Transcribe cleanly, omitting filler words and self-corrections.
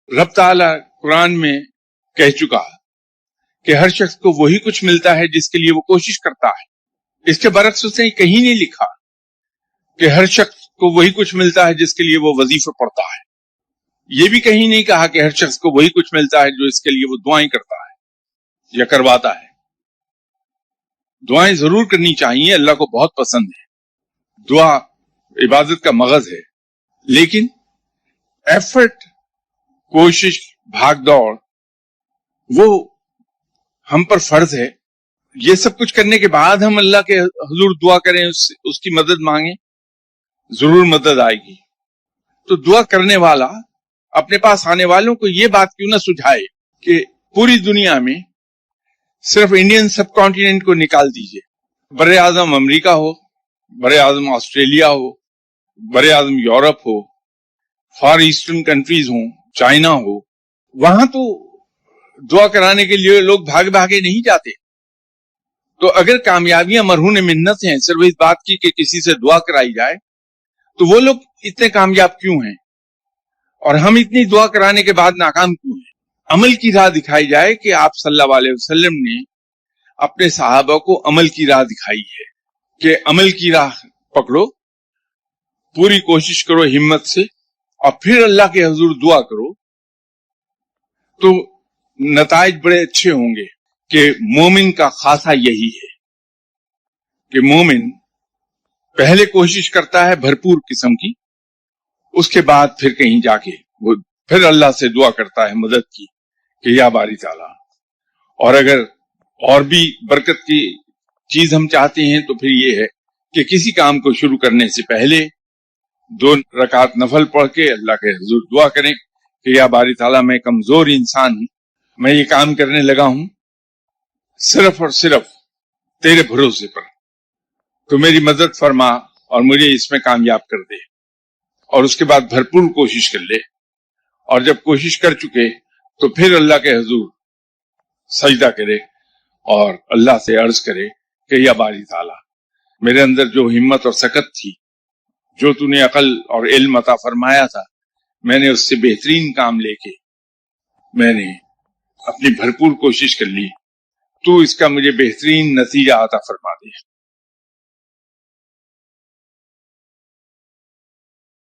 رب تعالیٰ قرآن میں کہہ چکا کہ ہر شخص کو وہی کچھ ملتا ہے جس کے لیے وہ کوشش کرتا ہے. اس کے برعکس اس نے کہیں نہیں لکھا کہ ہر شخص کو وہی کچھ ملتا ہے جس کے لیے وہ وظیفہ پڑھتا ہے. یہ بھی کہیں نہیں کہا کہ ہر شخص کو وہی کچھ ملتا ہے جو اس کے لیے وہ دعائیں کرتا ہے یا کرواتا ہے. دعائیں ضرور کرنی چاہیے، اللہ کو بہت پسند ہے. دعا عبادت کا مغز ہے، لیکن ایفرٹ، کوشش، بھاگ دوڑ وہ ہم پر فرض ہے. یہ سب کچھ کرنے کے بعد ہم اللہ کے حضور دعا کریں، اس کی مدد مانگیں، ضرور مدد آئے گی. تو دعا کرنے والا اپنے پاس آنے والوں کو یہ بات کیوں نہ سجھائے کہ پوری دنیا میں صرف انڈین سب کانٹیننٹ کو نکال دیجئے، بر اعظم امریکہ ہو، بر اعظم آسٹریلیا ہو، بر اعظم یورپ ہو، فار ایسٹرن کنٹریز ہوں، چائنا ہو، وہاں تو دعا کرانے کے لیے لوگ بھاگے نہیں جاتے. تو اگر کامیابیاں مرہون منت ہیں صرف اس بات کی کہ کسی سے دعا کرائی جائے، تو وہ لوگ اتنے کامیاب کیوں ہیں اور ہم اتنی دعا کرانے کے بعد ناکام کیوں ہیں؟ عمل کی راہ دکھائی جائے کہ آپ صلی اللہ علیہ وسلم نے اپنے صحابہ کو عمل کی راہ دکھائی ہے کہ عمل کی راہ پکڑو، پوری کوشش کرو ہمت سے، اور پھر اللہ کے حضور دعا کرو تو نتائج بڑے اچھے ہوں گے. کہ مومن کا خاصہ یہی ہے کہ مومن پہلے کوشش کرتا ہے بھرپور قسم کی، اس کے بعد پھر کہیں جا کے وہ پھر اللہ سے دعا کرتا ہے مدد کی کہ یا باری تعالیٰ. اور اگر اور بھی برکت کی چیز ہم چاہتے ہیں تو پھر یہ ہے کہ کسی کام کو شروع کرنے سے پہلے 2 رکعت نفل پڑھ کے اللہ کے حضور دعا کریں کہ یا باری تعالیٰ میں کمزور انسان ہوں، میں یہ کام کرنے لگا ہوں صرف اور صرف تیرے بھروسے پر، تو میری مدد فرما اور مجھے اس میں کامیاب کر دے. اور اس کے بعد بھرپور کوشش کر لے، اور جب کوشش کر چکے تو پھر اللہ کے حضور سجدہ کرے اور اللہ سے عرض کرے کہ یا باری تعالیٰ میرے اندر جو ہمت اور سکت تھی، جو تو نے عقل اور علم عطا فرمایا تھا، میں نے اس سے بہترین کام لے کے میں نے اپنی بھرپور کوشش کر لی، تو اس کا مجھے بہترین نتیجہ عطا فرما دے.